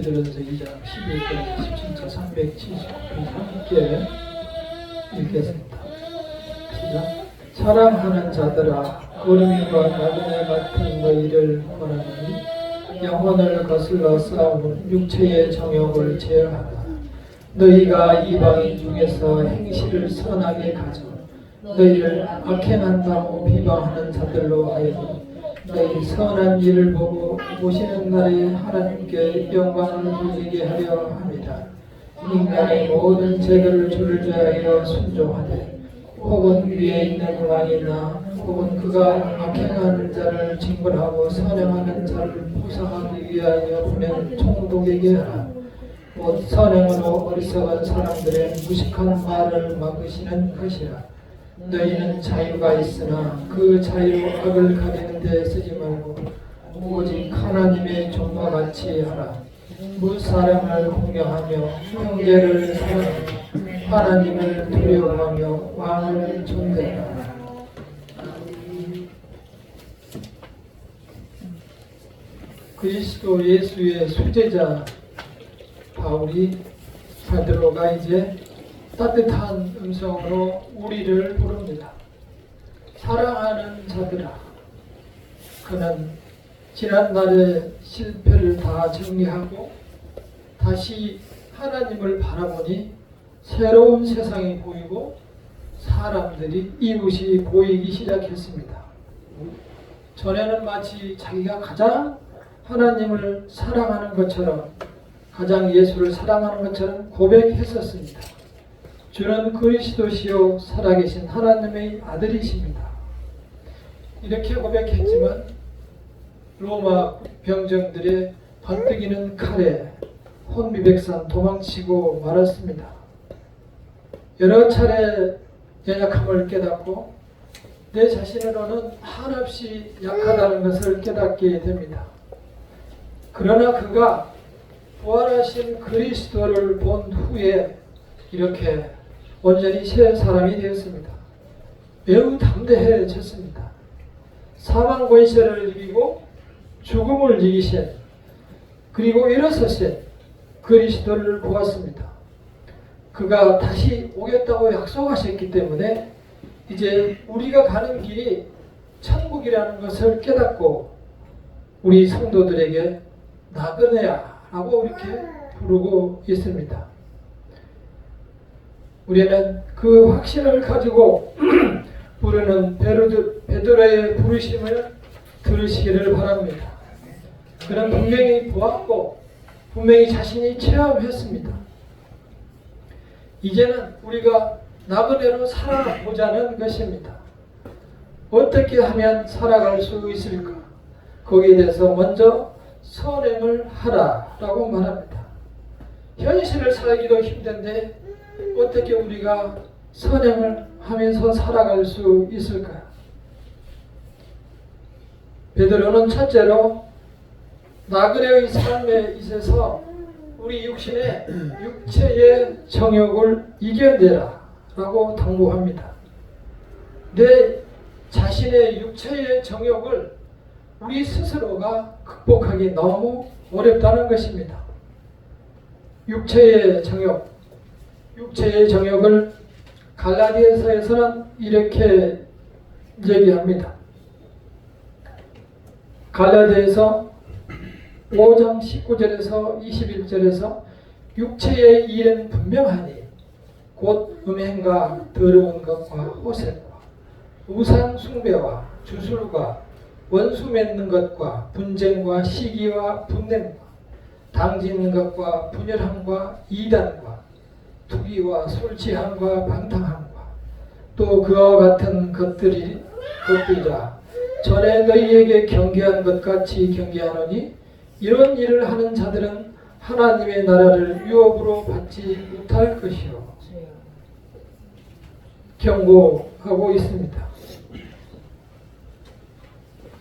베드로전서 2장 11절 17절 370편 함께 읽겠습니다. 시작. 사랑하는 자들아, 거름과 나그네 같은 너희를 권하노니 영혼을 거슬러 싸우는 육체의 정욕을 제어하라. 너희가 이방인 중에서 행실을 선하게 가져 너희를 악행한다고 비방하는 자들로 하여금 너희 선한 일을 보고 오시는 날에 하나님께 영광을 돌리게 하려 합니다. 인간의 모든 죄들을 주를 위하여 순종하되 혹은 위에 있는 왕이나 혹은 그가 악행하는 자를 징벌하고 선행하는 자를 보상하기 위하여 보낸 총독에게 하라. 곧 선행으로 어리석은 사람들의 무식한 말을 막으시는 것이라. 너희는 자유가 있으나 그 자유 악을 가리는 데 쓰지 말고 오직 하나님의 종과 같이 하라. 무사람을 공경하며 형제를 사랑하며 하나님을 두려워하며 왕을 존대하라. 그리스도 예수의 수제자 베드로가 이제 따뜻한 음성으로 우리를 부릅니다. 사랑하는 자들아, 그는 지난날의 실패를 다 정리하고 다시 하나님을 바라보니 새로운 세상이 보이고 사람들이 이웃이 보이기 시작했습니다. 전에는 마치 자기가 가장 하나님을 사랑하는 것처럼, 가장 예수를 사랑하는 것처럼 고백했었습니다. 주는 그리스도시요 살아계신 하나님의 아들이십니다. 이렇게 고백했지만 로마 병정들의 번뜩이는 칼에 혼비백산 도망치고 말았습니다. 여러 차례 연약함을 깨닫고 내 자신으로는 한없이 약하다는 것을 깨닫게 됩니다. 그러나 그가 부활하신 그리스도를 본 후에 이렇게 온전히 새 사람이 되었습니다. 매우 담대해졌습니다. 사망 권세를 이기고 죽음을 이기신, 그리고 일어서신 그리스도를 보았습니다. 그가 다시 오겠다고 약속하셨기 때문에 이제 우리가 가는 길이 천국이라는 것을 깨닫고 우리 성도들에게 나그네야 라고 이렇게 부르고 있습니다. 우리는 그 확신을 가지고 부르는 베드로의 부르심을 들으시기를 바랍니다. 그는 분명히 보았고 분명히 자신이 체험했습니다. 이제는 우리가 나그네로 살아보자는 것입니다. 어떻게 하면 살아갈 수 있을까? 거기에 대해서 먼저 선행을 하라라고 말합니다. 현실을 살기도 힘든데 어떻게 우리가 선행을 하면서 살아갈 수 있을까요? 베드로는 첫째로 나그네의 삶에 있어서 우리 육체의 정욕을 이겨내라 라고 당부합니다. 내 자신의 육체의 정욕을 우리 스스로가 극복하기 너무 어렵다는 것입니다. 육체의 정욕을 갈라디아서에서는 이렇게 얘기합니다. 갈라디아서 5장 19절에서 21절에서 육체의 일은 분명하니 곧 음행과 더러운 것과 호색과 우상 숭배와 주술과 원수 맺는 것과 분쟁과 시기와 분냄과 당짓는 것과 분열함과 이단과 투기와 술취함과 방탕함과 또 그와 같은 것들이라 전에 너희에게 경계한 것 같이 경계하노니 이런 일을 하는 자들은 하나님의 나라를 유업으로 받지 못할 것이요 경고하고 있습니다.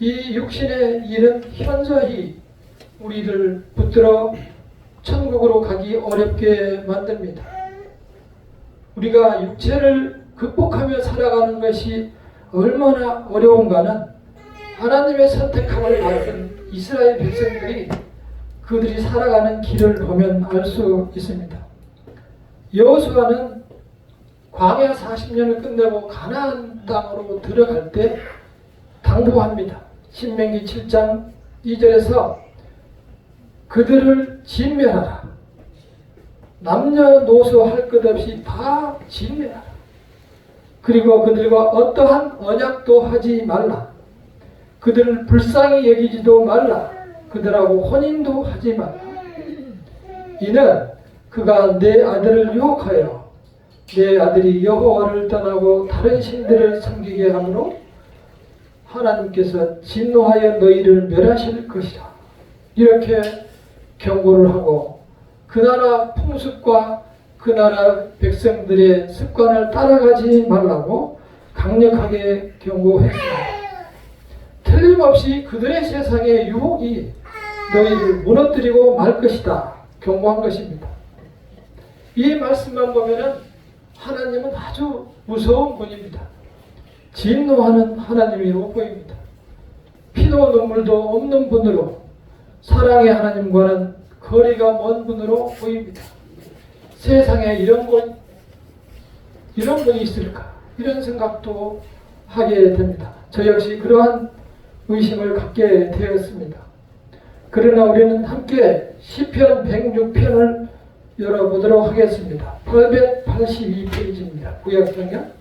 이 육신의 일은 현저히 우리를 붙들어 천국으로 가기 어렵게 만듭니다. 우리가 육체를 극복하며 살아가는 것이 얼마나 어려운가는 하나님의 선택함을 받은 이스라엘 백성들이 그들이 살아가는 길을 보면 알 수 있습니다. 여호수아는 광야 40년을 끝내고 가나안 땅으로 들어갈 때 당부합니다. 신명기 7장 2절에서 그들을 진멸하라. 남녀노소 할 것 없이 다 진멸하라. 그리고 그들과 어떠한 언약도 하지 말라. 그들을 불쌍히 여기지도 말라. 그들하고 혼인도 하지 말라. 이는 그가 내 아들을 유혹하여 내 아들이 여호와를 떠나고 다른 신들을 섬기게 하므로 하나님께서 진노하여 너희를 멸하실 것이라. 이렇게 경고를 하고 그 나라 풍습과 그 나라 백성들의 습관을 따라가지 말라고 강력하게 경고했습니다. 틀림없이 그들의 세상의 유혹이 너희를 무너뜨리고 말 것이다 경고한 것입니다. 이 말씀만 보면은 하나님은 아주 무서운 분입니다. 진노하는 하나님이라고 보입니다. 피도 눈물도 없는 분으로 사랑의 하나님과는 거리가 먼 분으로 보입니다. 세상에 이런 분이 있을까? 이런 생각도 하게 됩니다. 저 역시 그러한 의심을 갖게 되었습니다. 그러나 우리는 함께 시편 106편을 열어보도록 하겠습니다. 882페이지입니다. 구약성경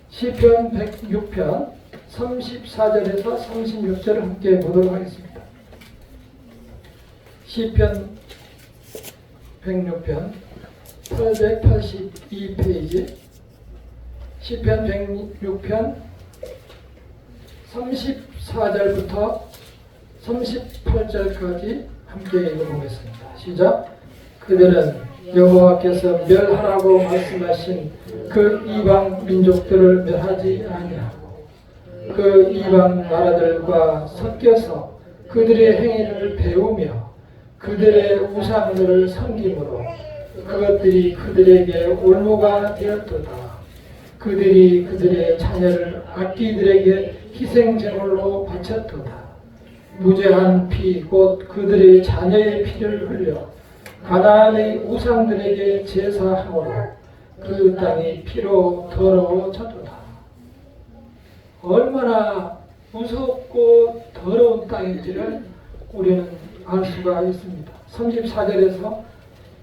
시편 106편 34절에서 36절을 함께 보도록 하겠습니다. 시편 106편 882페이지 시편 106편 34절부터 38절까지 함께 읽어보겠습니다. 시작. 그들은 여호와께서 멸하라고 말씀하신 그 이방 민족들을 멸하지 아니하고 그 이방 나라들과 섞여서 그들의 행위를 배우며 그들의 우상들을 섬김으로 그것들이 그들에게 올무가 되었도다. 그들이 그들의 자녀를 악귀들에게 희생제물로 바쳤도다. 무죄한 피 곧 그들의 자녀의 피를 흘려 가나안의 우상들에게 제사함으로 그 땅이 피로 더러워졌도다. 얼마나 무섭고 더러운 땅인지를 우리는 알 수가 있습니다. 34절에서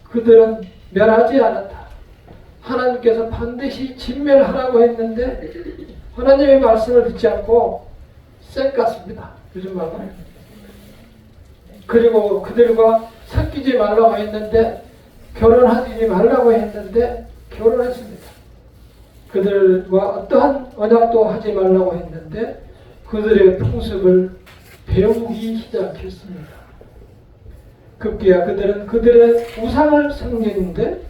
그들은 멸하지 않았다. 하나님께서 반드시 진멸하라고 했는데 하나님의 말씀을 듣지 않고 쌩깠습니다. 요즘 말로. 그리고 그들과 섞이지 말라고 했는데 결혼하지 말라고 했는데 결혼했습니다. 그들과 어떠한 언약도 하지 말라고 했는데 그들의 풍습을 배우기 시작했습니다. 급기야 그들은 그들의 우상을 섬기는데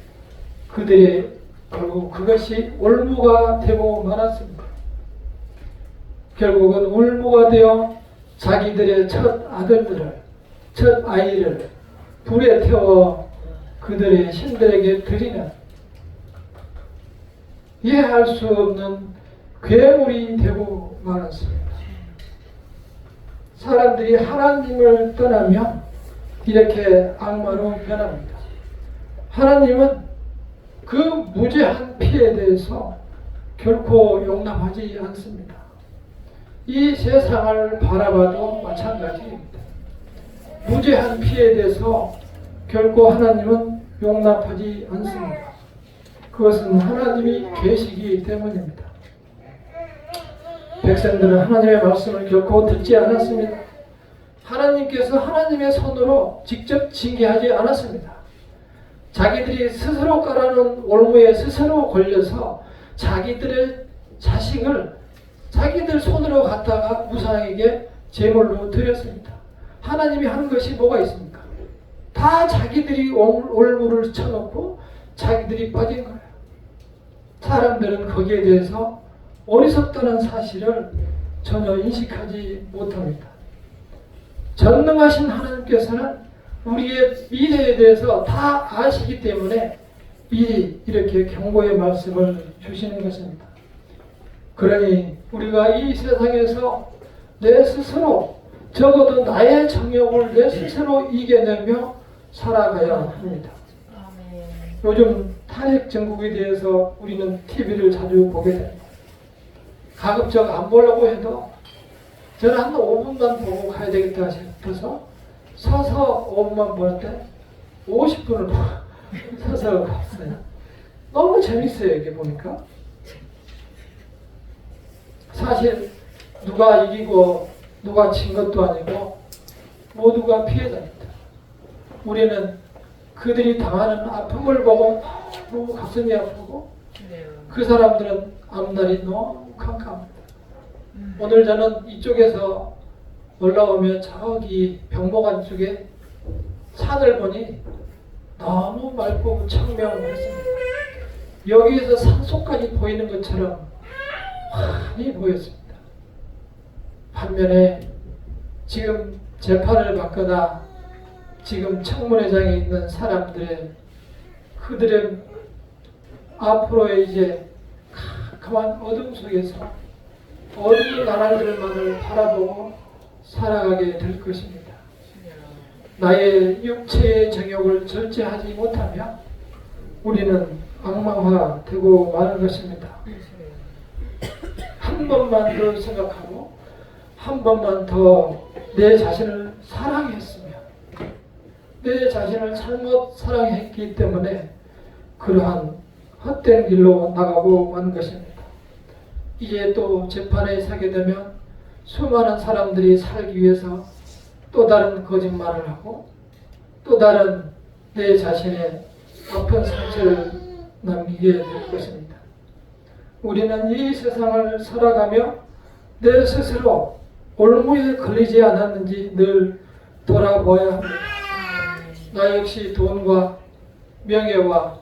그들의 결국 그것이 올무가 되고 말았습니다. 결국은 올무가 되어 자기들의 첫 아들들을 첫 아이를 불에 태워 그들의 신들에게 드리는 이해할 수 없는 괴물이 되고 말았습니다. 사람들이 하나님을 떠나면 이렇게 악마로 변합니다. 하나님은 그 무죄한 피에 대해서 결코 용납하지 않습니다. 이 세상을 바라봐도 마찬가지입니다. 무죄한 피에 대해서 결코 하나님은 용납하지 않습니다. 그것은 하나님이 계시기 때문입니다. 백성들은 하나님의 말씀을 결코 듣지 않았습니다. 하나님께서 하나님의 손으로 직접 징계하지 않았습니다. 자기들이 스스로 깔아놓은 올무에 스스로 걸려서 자기들의 자식을 자기들 손으로 갖다가 우상에게 제물로 드렸습니다. 하나님이 하는 것이 뭐가 있습니까? 다 자기들이 올무를 쳐놓고 자기들이 빠진 거예요. 사람들은 거기에 대해서 어리석다는 사실을 전혀 인식하지 못합니다. 전능하신 하나님께서는 우리의 미래에 대해서 다 아시기 때문에 미리 이렇게 경고의 말씀을 주시는 것입니다. 그러니 우리가 이 세상에서 내 스스로 적어도 나의 정욕을 내 스스로 이겨내며 살아가야 합니다. 요즘 탄핵 정국에 대해서 우리는 TV를 자주 보게 됩니다. 가급적 안 보려고 해도 저는 한 5분만 보고 가야 되겠다 싶어서 서서 5분만 보는데 50분을 서서 봤어요. 너무 재밌어요. 이게 보니까. 사실 누가 이기고 누가 진 것도 아니고 모두가 피해자입니다. 우리는 그들이 당하는 아픔을 보고 너무 가슴이 아프고 그 사람들은 앞날이 너무 캄캄합니다. 오늘 저는 이쪽에서 올라오면 저기 병목안 쪽에 산을 보니 너무 맑고 청명했습니다. 여기에서 산속까지 보이는 것처럼 환히 보였습니다. 반면에 지금 재판을 받거나 지금 청문회장에 있는 사람들의 그들의 앞으로의 이제 캄캄한 어둠 속에서 어둠의 나날들만을 바라보고 살아가게 될 것입니다. 나의 육체의 정욕을 절제하지 못하면 우리는 악마화되고 마는 것입니다. 한 번만 더 생각하고 한 번만 더 내 자신을 사랑했으면 내 자신을 잘못 사랑했기 때문에 그러한 헛된 길로 나가고 만 것입니다. 이제 또 재판에 서게 되면 수많은 사람들이 살기 위해서 또 다른 거짓말을 하고 또 다른 내 자신의 아픈 상처를 남기게 될 것입니다. 우리는 이 세상을 살아가며 내 스스로 올무에 걸리지 않았는지 늘 돌아보아야 합니다. 나 역시 돈과 명예와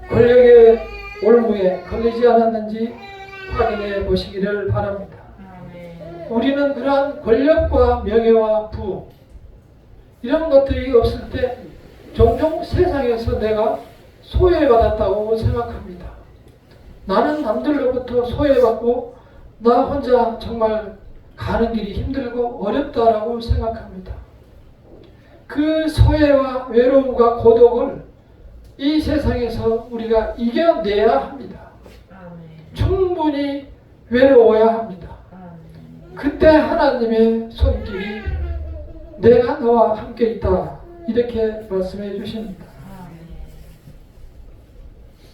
권력의 올무에 걸리지 않았는지 확인해 보시기를 바랍니다. 우리는 그러한 권력과 명예와 부 이런 것들이 없을 때 종종 세상에서 내가 소외받았다고 생각합니다. 나는 남들로부터 소외받고 나 혼자 정말 가는 길이 힘들고 어렵다라고 생각합니다. 그 소외와 외로움과 고독을 이 세상에서 우리가 이겨내야 합니다. 충분히 외로워야 합니다. 그때 하나님의 손길이 내가 너와 함께 있다 이렇게 말씀해 주십니다.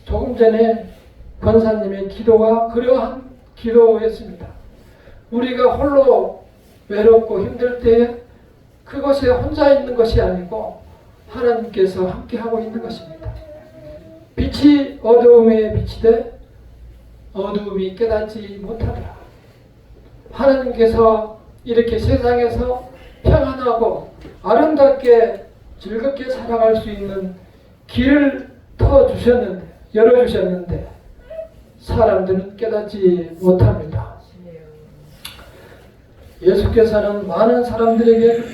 조금 전에 권사님의 기도가 그러한 기도였습니다. 우리가 홀로 외롭고 힘들 때에 그것에 혼자 있는 것이 아니고 하나님께서 함께 하고 있는 것입니다. 빛이 어두움에 비치되 어두움이 깨닫지 못하더라. 하나님께서 이렇게 세상에서 평안하고 아름답게 즐겁게 살아갈 수 있는 길을 터주셨는데 열어주셨는데 사람들은 깨닫지 못합니다. 예수께서는 많은 사람들에게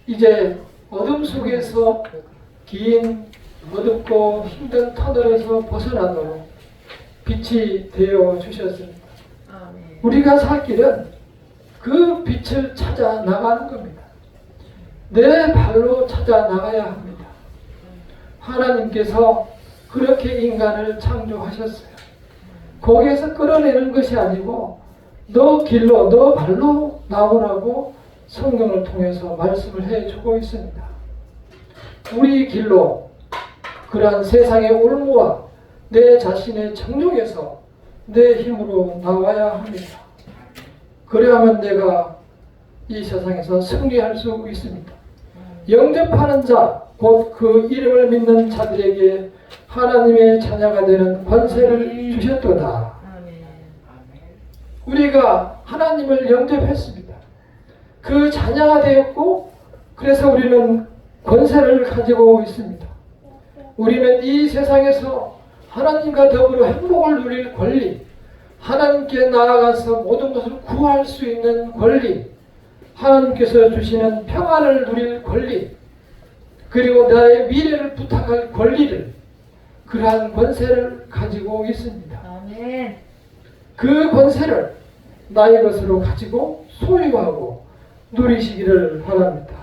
이제 어둠 속에서 긴 어둡고 힘든 터널에서 벗어나도록 빛이 되어 주셨습니다. 우리가 살 길은 그 빛을 찾아 나가는 겁니다. 내 발로 찾아 나가야 합니다. 하나님께서 그렇게 인간을 창조하셨어요. 거기에서 끌어내는 것이 아니고 너 길로 너 발로 나오라고 성경을 통해서 말씀을 해주고 있습니다. 우리 길로 그러한 세상의 올무와 내 자신의 정욕에서 내 힘으로 나와야 합니다. 그래야만 내가 이 세상에서 승리할 수 있습니다. 영접하는 자, 곧 그 이름을 믿는 자들에게 하나님의 자녀가 되는 권세를 주셨도다. 우리가 하나님을 영접했습니다. 그 자녀가 되었고 그래서 우리는 권세를 가지고 있습니다. 우리는 이 세상에서 하나님과 더불어 행복을 누릴 권리, 하나님께 나아가서 모든 것을 구할 수 있는 권리, 하나님께서 주시는 평안을 누릴 권리, 그리고 나의 미래를 부탁할 권리를 그러한 권세를 가지고 있습니다. 그 권세를 나의 것으로 가지고 소유하고 누리시기를 바랍니다.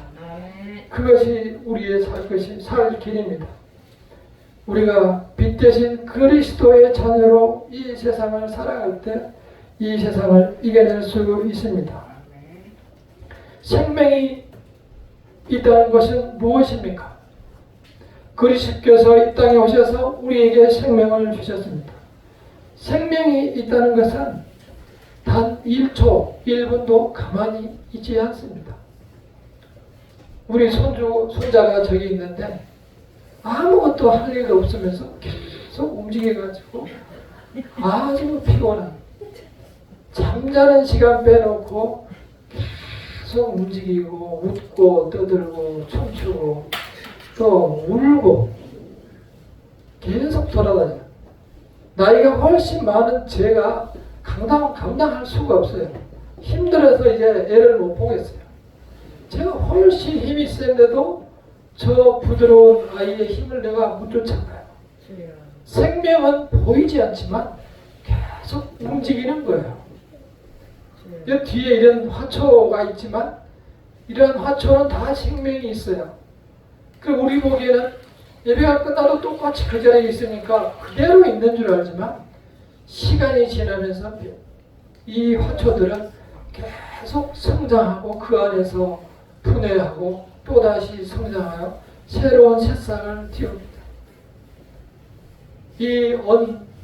그것이 우리의 살 길입니다. 우리가 빛 대신 그리스도의 자녀로 이 세상을 살아갈 때 이 세상을 이겨낼 수 있습니다. 생명이 있다는 것은 무엇입니까? 그리스도께서 이 땅에 오셔서 우리에게 생명을 주셨습니다. 생명이 있다는 것은 단 1초, 1분도 가만히 있지 않습니다. 우리 손자가 저기 있는데 아무것도 할 일 없으면서 계속 움직여가지고 아주 피곤한, 잠자는 시간 빼놓고 계속 움직이고 웃고 떠들고 춤추고 또 울고 계속 돌아다녀요. 나이가 훨씬 많은 제가 감당할 수가 없어요. 힘들어서 이제 애를 못 보겠어요. 제가 훨씬 힘이 센데도 저 부드러운 아이의 힘을 내가 못 쫓아가요. 생명은 보이지 않지만 계속 움직이는 거예요. 뒤에 이런 화초가 있지만 이런 화초는 다 생명이 있어요. 그리고 우리 보기에는 예배가 끝나도 똑같이 그 자리에 있으니까 그대로 있는 줄 알지만 시간이 지나면서 이 화초들은 계속 성장하고 그 안에서 분해하고 또다시 성장하여 새로운 새싹을 띄웁니다. 이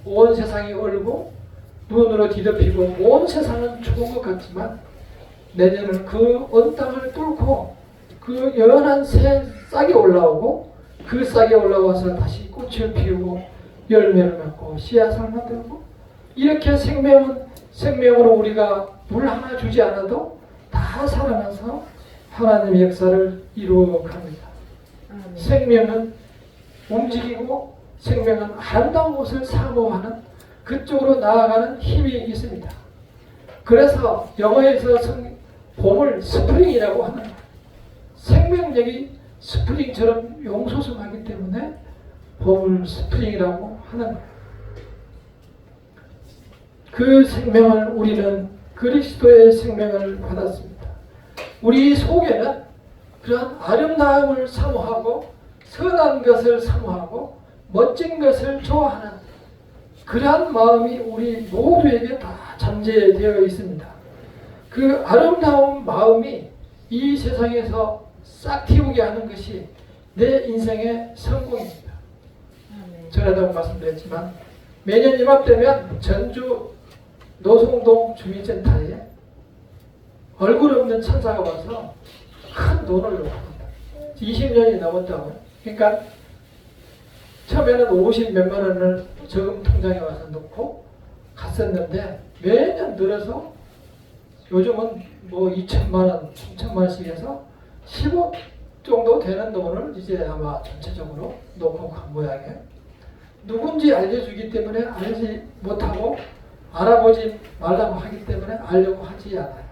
온 세상이 얼고 눈으로 뒤덮이고 온 세상은 죽은 것 같지만 내년은 그 온 땅을 뚫고 그 연한 새 싹이 올라오고 그 싹이 올라와서 다시 꽃을 피우고 열매를 맺고 씨앗을 만들고 이렇게 생명으로 우리가 물 하나 주지 않아도 다 살아나서 하나님의 역사를 이루어 갑니다. 생명은 움직이고 생명은 아름다운 것을 사모하는 그쪽으로 나아가는 힘이 있습니다. 그래서 영어에서 봄을 스프링이라고 하는 거예요. 생명력이 스프링처럼 용솟음하기 때문에 봄을 스프링이라고 하는 거예요. 그 생명을 우리는 그리스도의 생명을 받았습니다. 우리 속에는 그런 아름다움을 사모하고 선한 것을 사모하고 멋진 것을 좋아하는 그러한 마음이 우리 모두에게 다 잠재되어 있습니다. 그 아름다운 마음이 이 세상에서 싹 틔우게 하는 것이 내 인생의 성공입니다. 전에도 말씀드렸지만 매년 이맘때면 전주 노송동 주민센터에 얼굴 없는 천사가 와서 큰 돈을 놓고 합니다. 20년이 넘었다고요. 그러니까 처음에는 50 몇만 원을 저금 통장에 와서 넣고 갔었는데 매년 늘어서 요즘은 뭐 2천만 원, 3천만 원씩 해서 10억 정도 되는 돈을 이제 아마 전체적으로 놓고 간 모양이에요. 누군지 알려주기 때문에 알지 못하고 알아보지 말라고 하기 때문에 알려고 하지 않아요.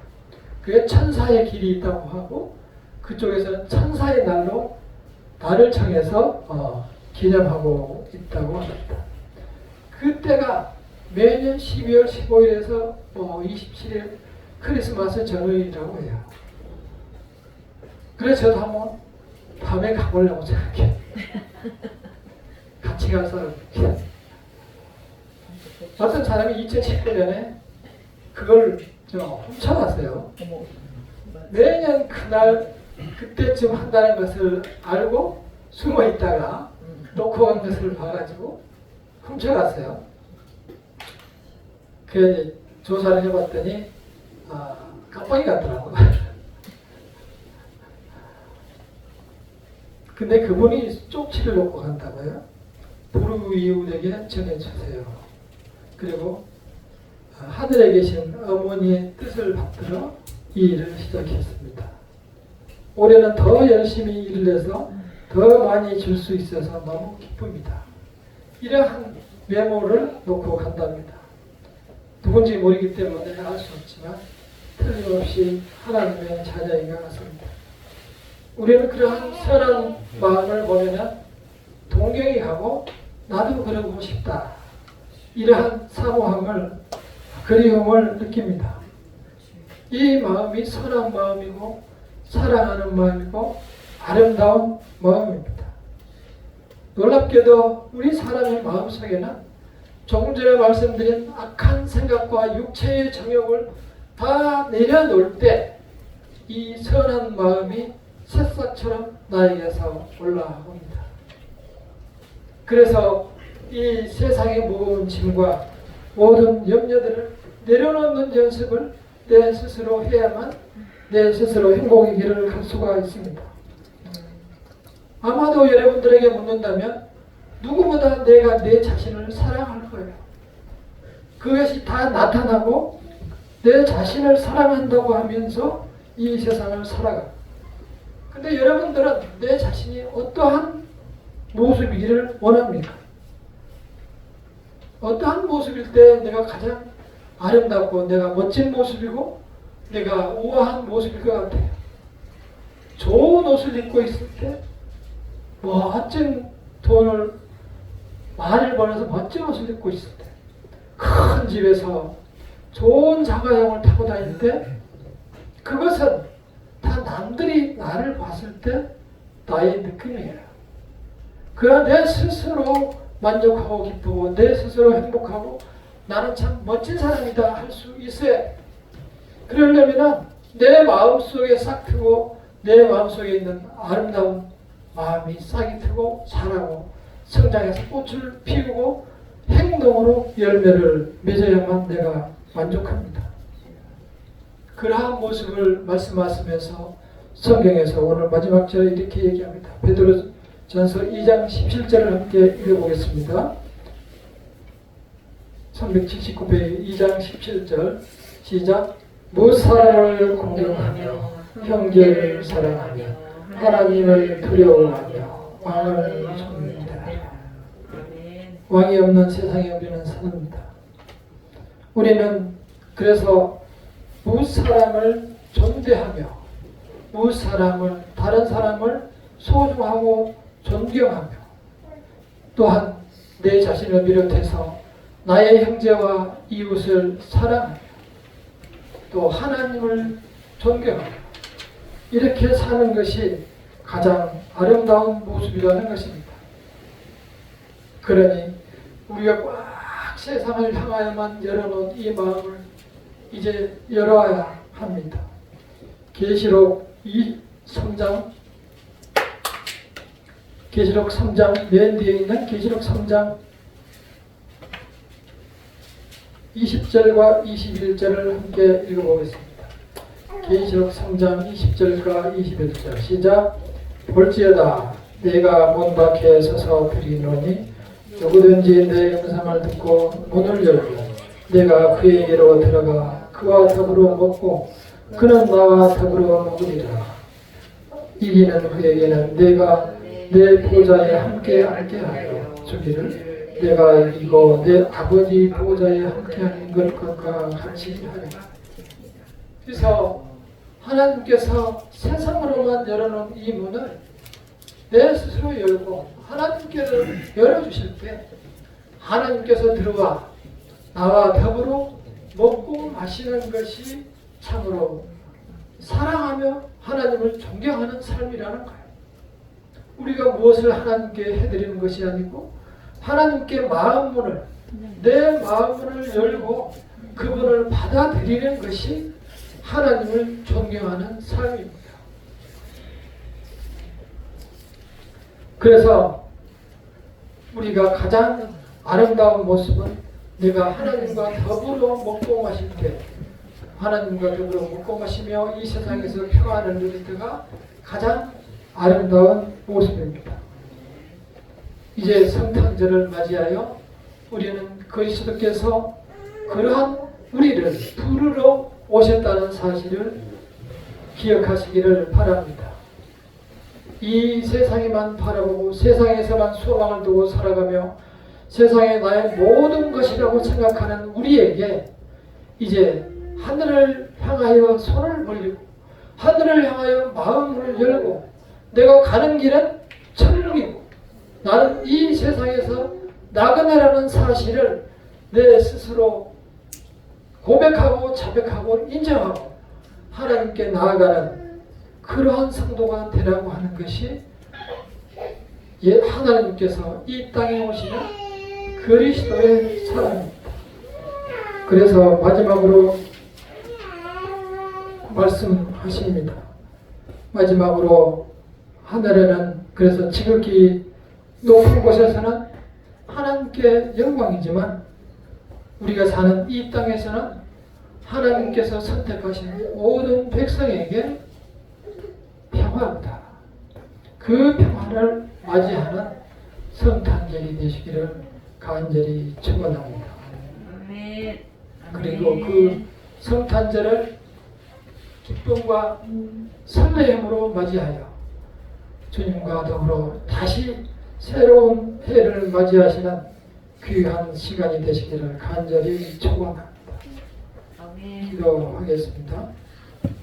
그게 천사의 길이 있다고 하고 그쪽에서는 천사의 날로 날을 정해서 기념하고 있다고 합니다. 그때가 매년 12월 15일에서 27일 크리스마스 전후이라고 해요. 그래서 저도 한번 밤에 가보려고 생각해요. 같이 가서 어떤 사람이 2019년에 그걸 훔쳐갔어요. 매년 그날 그때쯤 한다는 것을 알고 숨어 있다가 놓고 간 것을 봐가지고 훔쳐갔어요. 그래서 조사를 해봤더니 깜빡이 같더라고요. 근데 그분이 쪽지를 놓고 간다고요. 부르이웃에게 전해주세요. 그리고 하늘에 계신 어머니의 뜻을 받들어 이 일을 시작했습니다. 올해는 더 열심히 일을 해서 더 많이 줄 수 있어서 너무 기쁩니다. 이러한 메모를 놓고 간답니다. 누군지 모르기 때문에 알 수 없지만 틀림없이 하나님의 자녀인 것 같습니다. 우리는 그러한 선한 마음을 보면 동경이 가고 나도 그러고 싶다. 이러한 사모함을 그리움을 느낍니다. 이 마음이 선한 마음이고 사랑하는 마음이고 아름다운 마음입니다. 놀랍게도 우리 사람의 마음속에는 조금 전에 말씀드린 악한 생각과 육체의 정욕을 다 내려놓을 때 이 선한 마음이 새싹처럼 나에게서 올라옵니다. 그래서 이 세상의 무거운 짐과 모든 염려들을 내려놓는 연습을 내 스스로 해야만 내 스스로 행복의 길을 갈 수가 있습니다. 아마도 여러분들에게 묻는다면 누구보다 내가 내 자신을 사랑할 거예요. 그것이 다 나타나고 내 자신을 사랑한다고 하면서 이 세상을 살아가. 근데 여러분들은 내 자신이 어떠한 모습이기를 원합니까? 어떠한 모습일 때 내가 가장 아름답고 내가 멋진 모습이고 내가 우아한 모습일 것 같아요. 좋은 옷을 입고 있을 때 멋진 돈을 많이 벌어서 멋진 옷을 입고 있을 때 큰 집에서 좋은 자가용을 타고 다닐 때 그것은 다 남들이 나를 봤을 때 나의 느낌이에요. 그러나 내 스스로 만족하고 기쁘고 내 스스로 행복하고 나는 참 멋진 사람이다 할 수 있어요. 그러려면 내 마음속에 싹 트고 내 마음속에 있는 아름다운 마음이 싹이 트고 자라고 성장해서 꽃을 피우고 행동으로 열매를 맺어야만 내가 만족합니다. 그러한 모습을 말씀하시면서 성경에서 오늘 마지막 절에 이렇게 얘기합니다. 베드로전서 2장 17절을 함께 읽어보겠습니다. 379페이지 2장 17절 시작. 무사람을 공경하며 형제를 사랑하며 하나님을 두려워하며 왕을 섬깁니다. 왕이 없는 세상에 우리는 삽니다. 우리는 그래서 무사람을 존대하며 무사람을 다른 사람을 소중하고 존경하며 또한 내 자신을 비롯해서 나의 형제와 이웃을 사랑하며 또 하나님을 존경하며 이렇게 사는 것이 가장 아름다운 모습이라는 것입니다. 그러니 우리가 꽉 세상을 향하여만 열어놓은 이 마음을 이제 열어야 합니다. 계시록 3장 맨 뒤에 있는 계시록 3장 20절과 21절을 함께 읽어보겠습니다. 계시록 3장 20절과 21절 시작. 볼지어다 내가 문 밖에 서서 부리노니 누구든지 내 음성을 듣고 문을 열고 내가 그에게로 들어가 그와 더불어 먹고 그는 나와 더불어 먹으리라. 이기는 그에게는 내가 내 보좌에 함께 앉게 하여 주기를 내가 이기고 내 아버지 보좌에 함께하는 것과 같이 하리라. 그래서 하나님께서 세상으로만 열어놓은 이 문을 내 스스로 열고 하나님께서 열어주실 때 하나님께서 들어와 나와 더불어 먹고 마시는 것이 참으로 사랑하며 하나님을 존경하는 삶이라는 거예요. 우리가 무엇을 하나님께 해드리는 것이 아니고 하나님께 마음문을 내 마음문을 열고 그분을 받아들이는 것이 하나님을 존경하는 삶입니다. 그래서 우리가 가장 아름다운 모습은 내가 하나님과 더불어 먹고 마실 때 하나님과 더불어 먹고 마시며 이 세상에서 평안을 누릴 때가 가장 아름다운 모습입니다. 이제 성탄절을 맞이하여 우리는 그리스도께서 그러한 우리를 부르러 오셨다는 사실을 기억하시기를 바랍니다. 이 세상에만 바라보고 세상에서만 소망을 두고 살아가며 세상에 나의 모든 것이라고 생각하는 우리에게 이제 하늘을 향하여 손을 벌리고 하늘을 향하여 마음을 열고 내가 가는 길은 천국이고 나는 이 세상에서 나그네라는 사실을 내 스스로 고백하고 자백하고 인정하고 하나님께 나아가는 그러한 성도가 되라고 하는 것이 하나님께서 이 땅에 오시는 그리스도의 사랑입니다. 그래서 마지막으로 말씀하십니다. 마지막으로 하늘에는 그래서 지극히 높은 곳에서는 하나님께 영광이지만 우리가 사는 이 땅에서는 하나님께서 선택하신 모든 백성에게 평화다. 그 평화를 맞이하는 성탄절이 되시기를 간절히 축원합니다. 그리고 그 성탄절을 기쁨과 설레임으로 맞이하여 주님과 더불어 다시 새로운 해를 맞이하시는 귀한 시간이 되시기를 간절히 축원합니다. 기도하겠습니다.